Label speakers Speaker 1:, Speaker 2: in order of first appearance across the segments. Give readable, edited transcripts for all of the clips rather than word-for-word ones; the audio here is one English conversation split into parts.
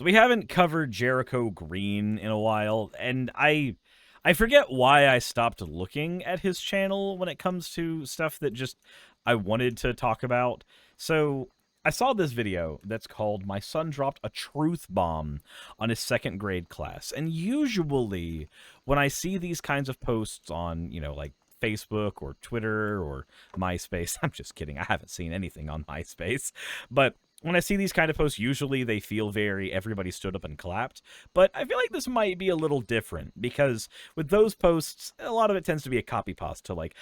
Speaker 1: So we haven't covered Jericho Green in a while, and I forget why I stopped looking at his channel when it comes to stuff that just I wanted to talk about. So I saw this video that's called "My Son Dropped a Truth Bomb on His Second Grade Class." And usually when I see these kinds of posts on, like Facebook or Twitter or MySpace, I'm just kidding, I haven't seen anything on MySpace, but when I see these kind of posts, usually they feel very everybody stood up and clapped. But I feel like this might be a little different because with those posts, a lot of it tends to be a copy paste to like,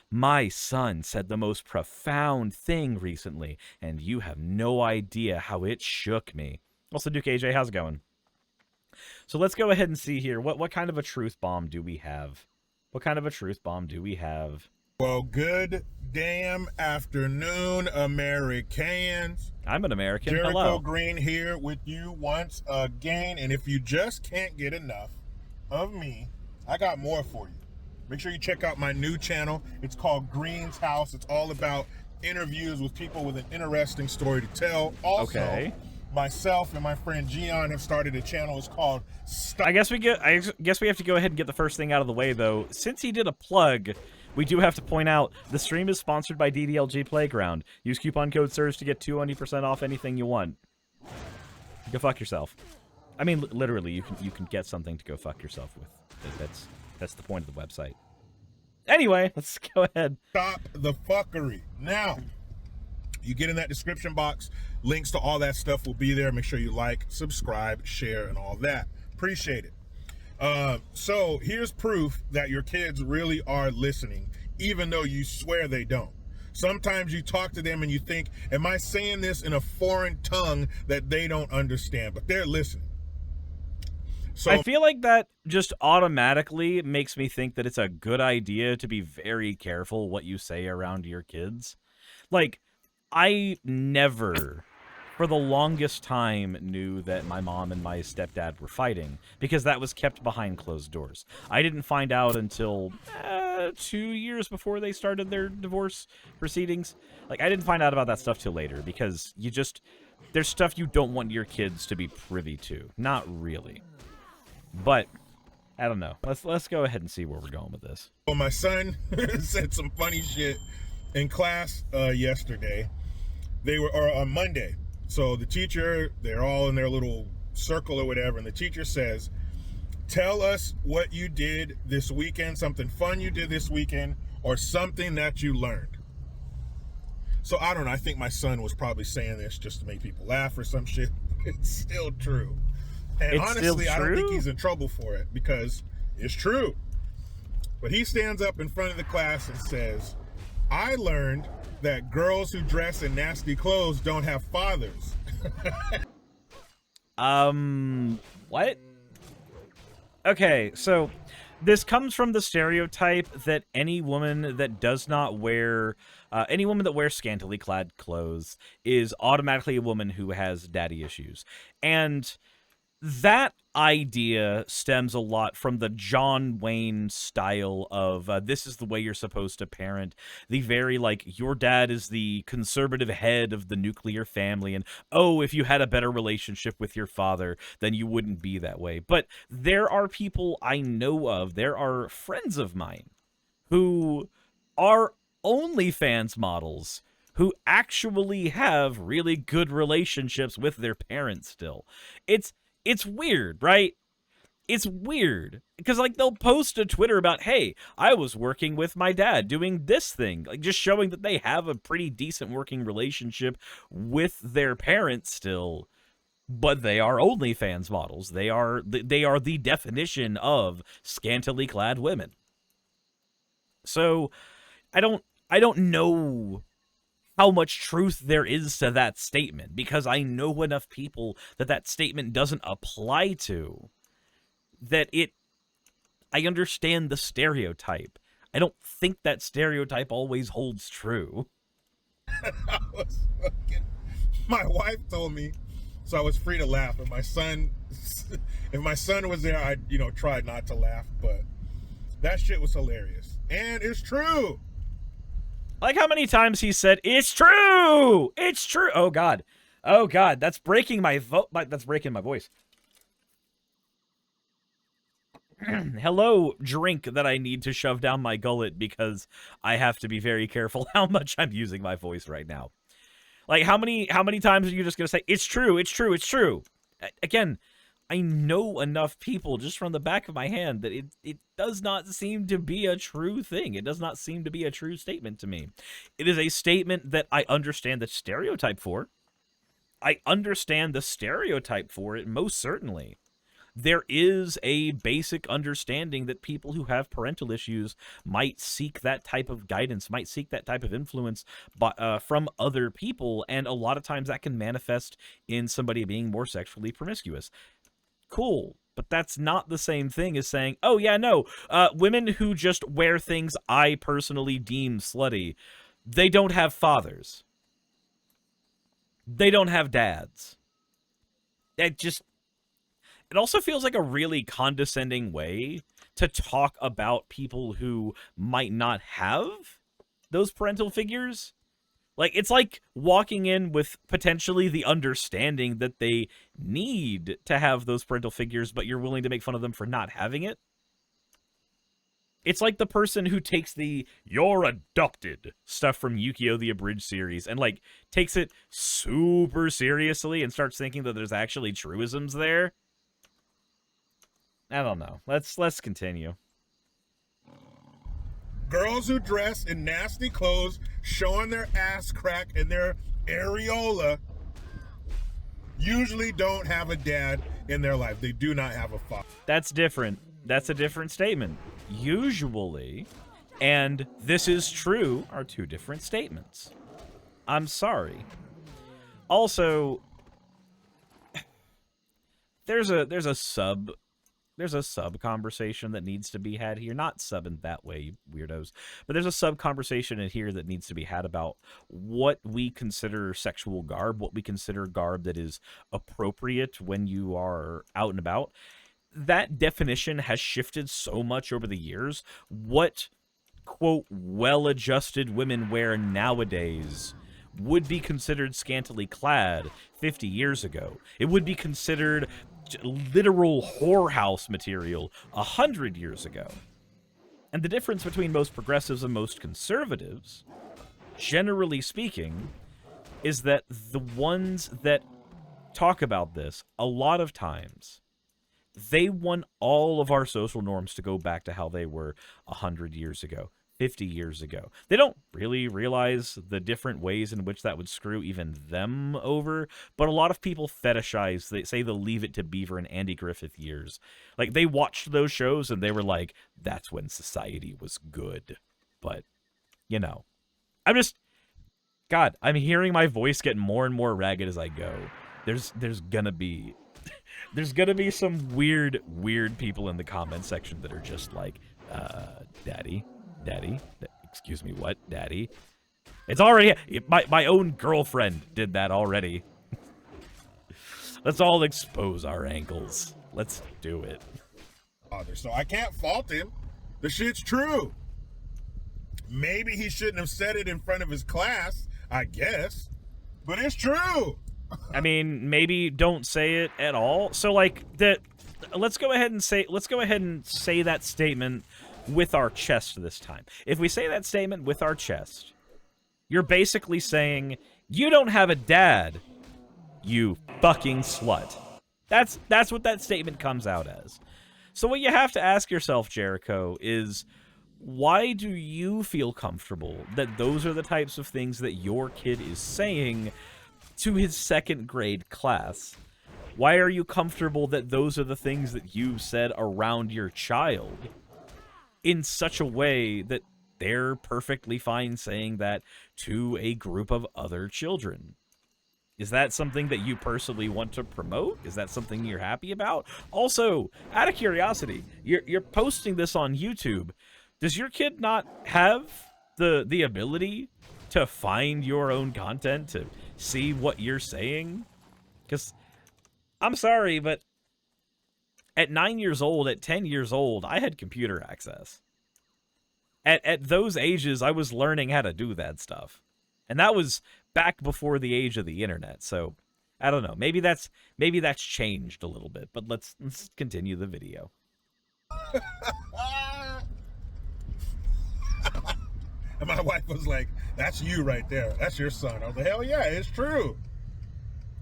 Speaker 1: my son said the most profound thing recently, and you have no idea how it shook me. Also, Duke AJ, how's it going? So let's go ahead and see here. What kind of a truth bomb do we have? What kind of a truth bomb do we have?
Speaker 2: Well, good damn afternoon, Americans.
Speaker 1: I'm an American.
Speaker 2: Jericho
Speaker 1: Hello.
Speaker 2: Green here with you once again. And if you just can't get enough of me, I got more for you. Make sure you check out my new channel. It's called Green's House. It's all about interviews with people with an interesting story to tell. Also, myself and my friend Gian have started a channel. It's called
Speaker 1: I guess we have to go ahead and get the first thing out of the way, though. Since he did a plug, we do have to point out the stream is sponsored by DDLG Playground. Use coupon code SURS to get 200% off anything you want. Go fuck yourself. I mean, literally, you can get something to go fuck yourself with. That's the point of the website. Anyway, let's go ahead.
Speaker 2: Stop the fuckery. Now, you get in that description box. Links to all that stuff will be there. Make sure you like, subscribe, share, and all that. Appreciate it. So here's proof that your kids really are listening, even though you swear they don't. Sometimes you talk to them and you think, am I saying this in a foreign tongue that they don't understand? But they're listening. So
Speaker 1: I feel like that just automatically makes me think that it's a good idea to be very careful what you say around your kids. Like, I never, for the longest time, knew that my mom and my stepdad were fighting because that was kept behind closed doors. I didn't find out until 2 years before they started their divorce proceedings. Like, I didn't find out about that stuff till later because there's stuff you don't want your kids to be privy to. Not really. But I don't know. Let's go ahead and see where we're going with this.
Speaker 2: Well, my son said some funny shit in class yesterday. Or on Monday. So the teacher, they're all in their little circle or whatever, and the teacher says, tell us what you did this weekend, something fun you did this weekend, or something that you learned. So I don't know. I think my son was probably saying this just to make people laugh or some shit. It's still true. And
Speaker 1: it's
Speaker 2: honestly, I don't think he's in trouble for it because it's true. But he stands up in front of the class and says, I learned that girls who dress in nasty clothes don't have fathers.
Speaker 1: What? Okay, so this comes from the stereotype that any woman that does not wear, any woman that wears scantily clad clothes is automatically a woman who has daddy issues. And that idea stems a lot from the John Wayne style of this is the way you're supposed to parent. The very, like, your dad is the conservative head of the nuclear family, and, oh, if you had a better relationship with your father, then you wouldn't be that way. But there are people I know of, there are friends of mine, who are OnlyFans models, who actually have really good relationships with their parents still. It's weird, right? It's weird. Because, like, they'll post to Twitter about, hey, I was working with my dad doing this thing. Like, just showing that they have a pretty decent working relationship with their parents still. But they are OnlyFans models. They are the definition of scantily clad women. So, I don't know how much truth there is to that statement, because I know enough people that statement doesn't apply to, that I understand the stereotype. I don't think that stereotype always holds true.
Speaker 2: My wife told me, so I was free to laugh, and my son, if my son was there, I'd, try not to laugh, but that shit was hilarious. And it's true.
Speaker 1: Like how many times he said, it's true! It's true! Oh, God. Oh God, that's breaking my that's breaking my voice. Hello, drink that I need to shove down my gullet because I have to be very careful how much I'm using my voice right now. Like, how many times are you just gonna say it's true, it's true, it's true? Again, I know enough people just from the back of my hand that it does not seem to be a true thing. It does not seem to be a true statement to me. It is a statement that I understand the stereotype for. I understand the stereotype for it, most certainly. There is a basic understanding that people who have parental issues might seek that type of guidance, might seek that type of influence from other people, and a lot of times that can manifest in somebody being more sexually promiscuous. Cool, but that's not the same thing as saying, oh yeah, no, women who just wear things I personally deem slutty, they don't have fathers. They don't have dads. It also feels like a really condescending way to talk about people who might not have those parental figures. Like, it's like walking in with potentially the understanding that they need to have those parental figures, but you're willing to make fun of them for not having it. It's like the person who takes the "you're adopted" stuff from Yu-Gi-Oh! The Abridged series and, like, takes it super seriously and starts thinking that there's actually truisms there. I don't know. Let's continue.
Speaker 2: Girls who dress in nasty clothes, showing their ass crack and their areola, usually don't have a dad in their life. They do not have a father.
Speaker 1: That's different. That's a different statement. Usually, and this is true, are two different statements. I'm sorry. Also, there's a sub conversation that needs to be had here. Not sub in that way, you weirdos. But there's a sub conversation in here that needs to be had about what we consider sexual garb, what we consider garb that is appropriate when you are out and about. That definition has shifted so much over the years. What, quote, well-adjusted women wear nowadays would be considered scantily clad 50 years ago. It would be considered literal whorehouse material 100 years ago. And the difference between most progressives and most conservatives, generally speaking, is that the ones that talk about this, a lot of times, they want all of our social norms to go back to how they were 100 years ago, 50 years ago. They don't really realize the different ways in which that would screw even them over, but a lot of people fetishize, they say they'll Leave It to Beaver and Andy Griffith years. Like, they watched those shows and they were like, that's when society was good. But, you know, I'm hearing my voice get more and more ragged as I go. There's gonna be some weird people in the comment section that are just like, daddy, excuse me, what, daddy? It's already, my own girlfriend did that already. Let's all expose our ankles. Let's do it.
Speaker 2: So I can't fault him. The shit's true. Maybe he shouldn't have said it in front of his class, I guess. But it's true.
Speaker 1: I mean, maybe don't say it at all. So, like, let's go ahead and say that statement with our chest this time. If we say that statement with our chest, you're basically saying, you don't have a dad, you fucking slut. That's what that statement comes out as. So what you have to ask yourself, Jericho, is why do you feel comfortable that those are the types of things that your kid is saying to his second grade class? Why are you comfortable that those are the things that you've said around your child in such a way that they're perfectly fine saying that to a group of other children? Is that something that you personally want to promote? Is that something you're happy about? Also, out of curiosity, you're posting this on YouTube. Does your kid not have the ability to find your own content, to see what you're saying? Because, I'm sorry, but at 9 years old, at 10 years old, I had computer access. At those ages, I was learning how to do that stuff. And that was back before the age of the internet, so I don't know. Maybe that's changed a little bit, but let's continue the video.
Speaker 2: And my wife was like, that's you right there. That's your son. I was like, hell yeah, it's true.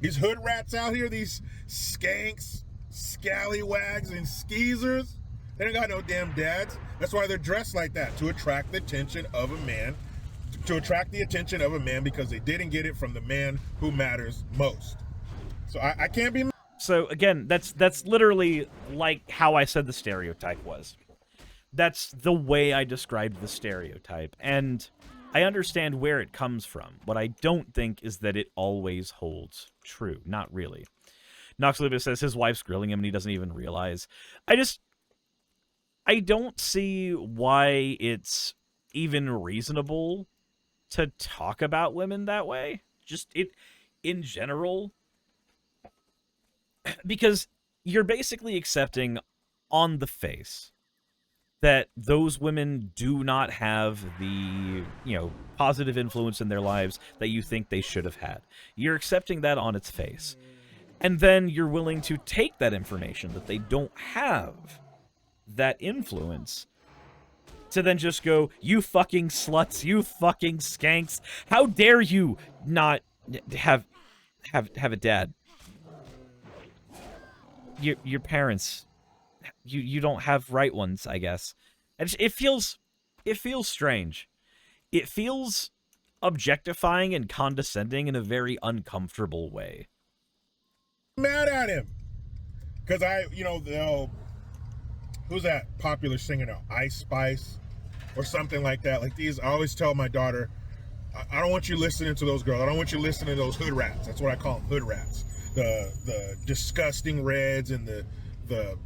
Speaker 2: These hood rats out here, these skanks, scallywags, and skeezers, they don't got no damn dads. That's why they're dressed like that, to attract the attention of a man, because they didn't get it from the man who matters most. So I can't be...
Speaker 1: So again, that's literally like how I said the stereotype was. That's the way I described the stereotype, and I understand where it comes from. What I don't think is that it always holds true. Not really. Noxlibus says his wife's grilling him and he doesn't even realize. I don't see why it's even reasonable to talk about women that way. Just in general. Because you're basically accepting on the face that those women do not have the, positive influence in their lives that you think they should have had. You're accepting that on its face. And then you're willing to take that information that they don't have that influence to then just go, you fucking sluts, you fucking skanks, how dare you not have a dad? Your parents, you don't have right ones, I guess. And it feels strange. It feels objectifying and condescending in a very uncomfortable way.
Speaker 2: Mad at him because who's that popular singer now, Ice Spice or something like that, like these. I always tell my daughter, I don't want you listening to those girls. I don't want you listening to those hood rats. That's what I call them, hood rats. The disgusting reds and the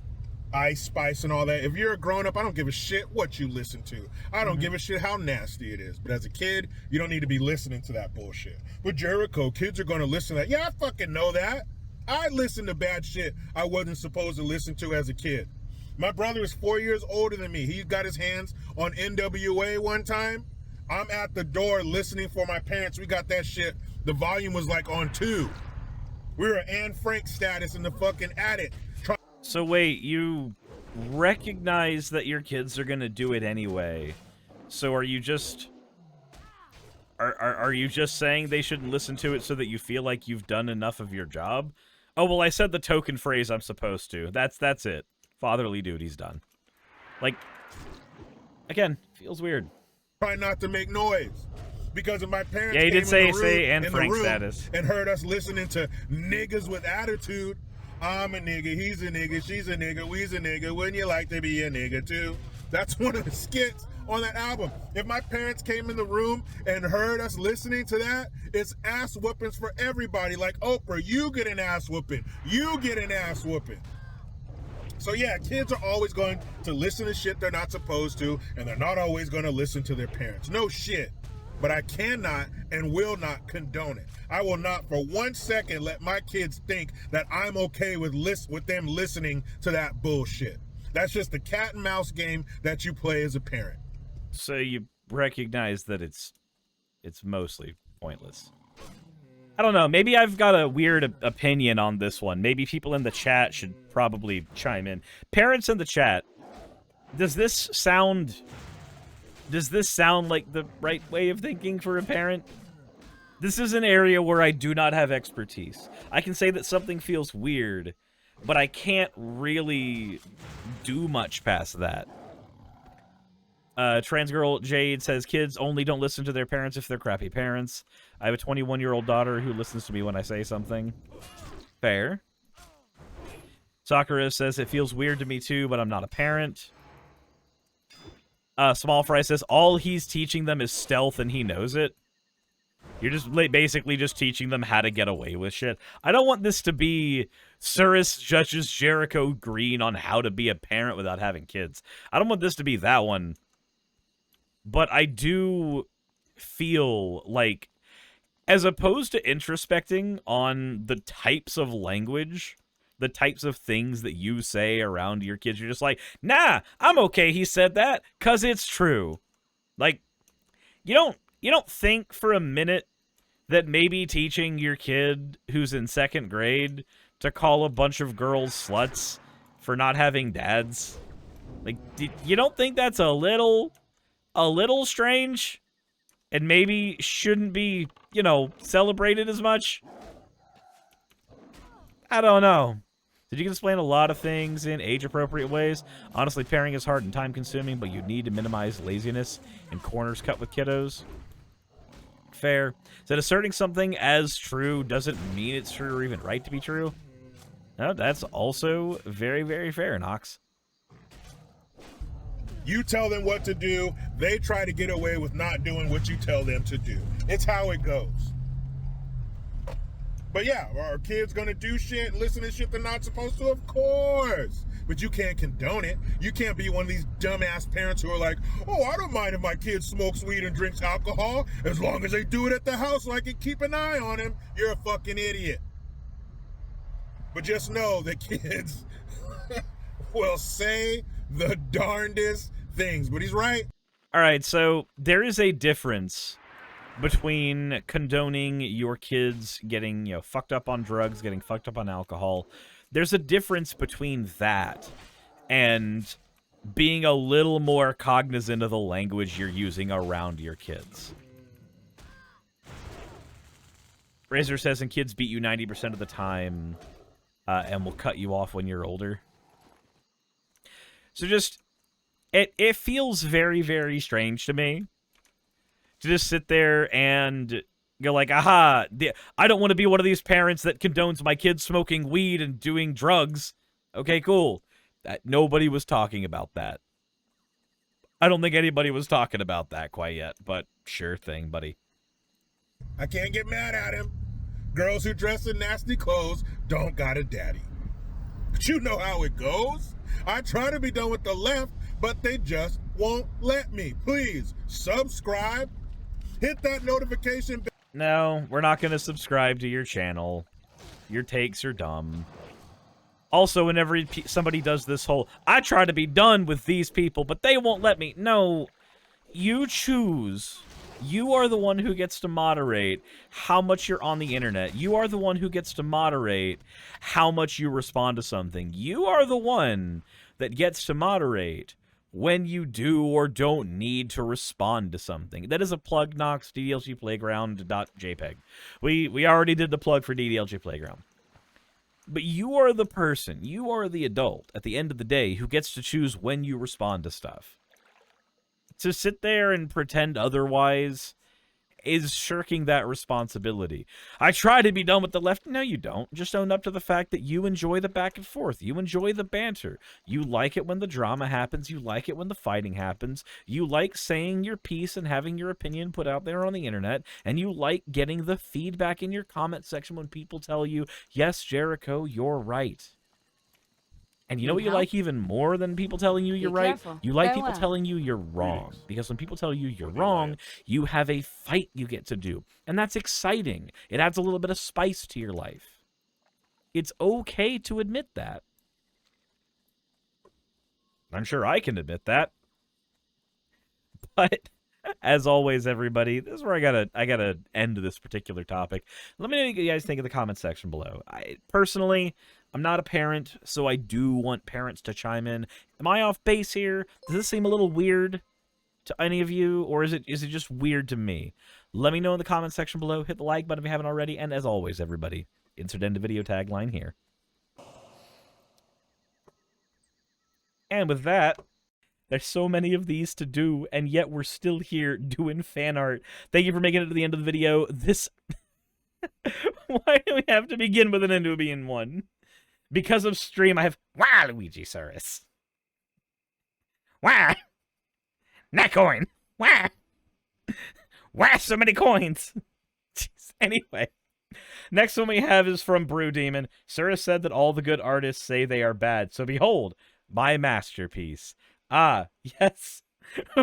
Speaker 2: Ice Spice and all that. If you're a grown up, I don't give a shit what you listen to. I don't give a shit how nasty it is. But as a kid, you don't need to be listening to that bullshit. But Jericho, kids are going to listen to that. Yeah, I fucking know that. I listen to bad shit I wasn't supposed to listen to as a kid. My brother is 4 years older than me. He got his hands on NWA one time. I'm at the door listening for my parents. We got that shit. The volume was like on 2. We were Anne Frank status in the fucking attic.
Speaker 1: So wait, you recognize that your kids are gonna do it anyway. So are you just... Are you just saying they shouldn't listen to it so that you feel like you've done enough of your job? Oh, well, I said the token phrase I'm supposed to. That's it. Fatherly duty's done. Like, again, feels weird.
Speaker 2: Try not to make noise. Because if my parents
Speaker 1: he did say
Speaker 2: Anne
Speaker 1: Frank status
Speaker 2: and heard us listening to niggas with attitude, I'm a nigga, he's a nigga, she's a nigga, we's a nigga, wouldn't you like to be a nigga too? That's one of the skits on that album. If my parents came in the room and heard us listening to that, it's ass whoopings for everybody. Like Oprah, you get an ass whooping, you get an ass whooping. So yeah, kids are always going to listen to shit they're not supposed to, and they're not always going to listen to their parents. No shit. But I cannot and will not condone it. I will not for 1 second let my kids think that I'm okay with them listening to that bullshit. That's just the cat and mouse game that you play as a parent.
Speaker 1: So you recognize that it's mostly pointless. I don't know. Maybe I've got a weird opinion on this one. Maybe people in the chat should probably chime in. Parents in the chat, does this sound like the right way of thinking for a parent? This is an area where I do not have expertise. I can say that something feels weird, but I can't really do much past that. Trans girl Jade says kids only don't listen to their parents if they're crappy parents. I have a 21-year-old daughter who listens to me when I say something. Fair. Sakura says it feels weird to me too, but I'm not a parent. Small Fry says all he's teaching them is stealth and he knows it. You're just basically just teaching them how to get away with shit. I don't want this to be Suris judges Jericho Green on how to be a parent without having kids. I don't want this to be that one. But I do feel like, as opposed to introspecting on the types of language, the types of things that you say around your kids, you're just like, nah, I'm okay he said that, 'cause it's true. Like, you don't think for a minute that maybe teaching your kid who's in 2nd grade to call a bunch of girls sluts for not having dads? Like, you don't think that's a little strange? And maybe shouldn't be, you know, celebrated as much? I don't know. Did you explain a lot of things in age-appropriate ways? Honestly, pairing is hard and time-consuming, but you need to minimize laziness and corners cut with kiddos. Fair. That asserting something as true doesn't mean it's true or even right to be true. No, that's also very, very fair, Nox.
Speaker 2: You tell them what to do, they try to get away with not doing what you tell them to do. It's how it goes. But yeah, are kids gonna do shit and listen to shit they're not supposed to? Of course. But you can't condone it. You can't be one of these dumbass parents who are like, oh, I don't mind if my kid smokes weed and drinks alcohol, as long as they do it at the house so I can keep an eye on him. You're a fucking idiot. But just know that kids will say the darndest things. But he's right.
Speaker 1: All right, so there is a difference between condoning your kids getting, you know, fucked up on drugs, getting fucked up on alcohol. There's a difference between that and being a little more cognizant of the language you're using around your kids. Razor says, and kids beat you 90% of the time and will cut you off when you're older. So just, it feels very, very strange to me to just sit there and go like, aha, I don't want to be one of these parents that condones my kids smoking weed and doing drugs. Okay, cool. Nobody was talking about that. I don't think anybody was talking about that quite yet, but sure thing, buddy.
Speaker 2: I can't get mad at him. Girls who dress in nasty clothes don't got a daddy. But you know how it goes. I try to be done with the left, but they just won't let me. Please, subscribe. Hit that notification bell.
Speaker 1: No, we're not going to subscribe to your channel. Your takes are dumb. Also, whenever somebody does this whole, I try to be done with these people, but they won't let me. No, you choose. You are the one who gets to moderate how much you're on the internet. You are the one who gets to moderate how much you respond to something. You are the one that gets to moderate when you do or don't need to respond to something. That is a plug, Nox, ddlgplayground.jpg. We already did the plug for DDLG Playground. But you are the person, you are the adult, at the end of the day, who gets to choose when you respond to stuff. To sit there and pretend otherwise is shirking that responsibility. I try to be done with the left. No, you don't. Just own up to the fact that you enjoy the back and forth. You enjoy the banter. You like it when the drama happens. You like it when the fighting happens. You like saying your piece and having your opinion put out there on the internet. And you like getting the feedback in your comment section when people tell you, yes, Jericho, you're right. And you know what you like even more than people telling you you're right? You like people telling you you're wrong. Because when people tell you you're wrong, you have a fight you get to do. And that's exciting. It adds a little bit of spice to your life. It's okay to admit that. I'm sure I can admit that. But as always, everybody, this is where I gotta end this particular topic. Let me know what you guys think in the comment section below. Personally, I'm not a parent, so I do want parents to chime in. Am I off base here? Does this seem a little weird to any of you, or is it just weird to me? Let me know in the comment section below. Hit the like button if you haven't already, and as always, everybody, insert end of video tagline here. And with that, there's so many of these to do, and yet we're still here doing fan art. Thank you for making it to the end of the video. This... Why do we have to begin with an Anubian one? Because of stream, I have... Wow, Luigi Suris. Wow. That coin. Wow. Wow, so many coins. Jeez. Anyway. Next one we have is from Brew Demon. Suris said that all the good artists say they are bad. So behold, my masterpiece. Ah, yes.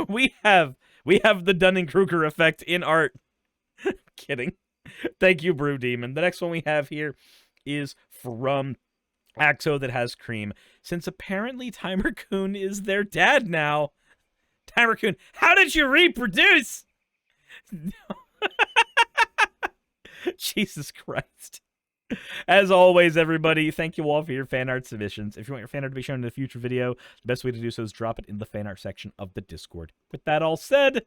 Speaker 1: We have the Dunning-Kruger effect in art. Kidding. Thank you, Brew Demon. The next one we have here is from Axo that has cream. Since apparently Timer-kun is their dad now. Timer-kun, how did you reproduce? Jesus Christ. As always, everybody, thank you all for your fan art submissions. If you want your fan art to be shown in a future video, the best way to do so is drop it in the fan art section of the Discord. With that all said,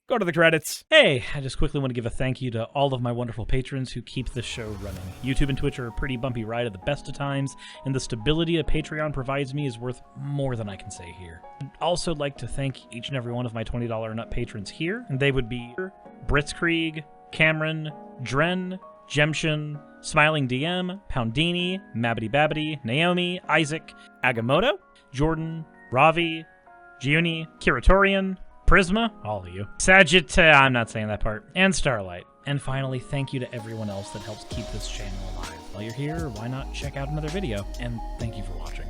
Speaker 1: go to the credits. Hey, I just quickly want to give a thank you to all of my wonderful patrons who keep the show running. YouTube and Twitch are a pretty bumpy ride at the best of times, and the stability a Patreon provides me is worth more than I can say here. I'd also like to thank each and every one of my $20 and up patrons here, and they would be Britzkrieg, Cameron, Dren, Jemshin, Smiling DM, Poundini, Mabbity Babbity, Naomi, Isaac, Agamotto, Jordan, Ravi, Giuni, Kiratorian, Prisma, all of you, I'm not saying that part, and Starlight. And finally, thank you to everyone else that helps keep this channel alive. While you're here, why not check out another video? And thank you for watching.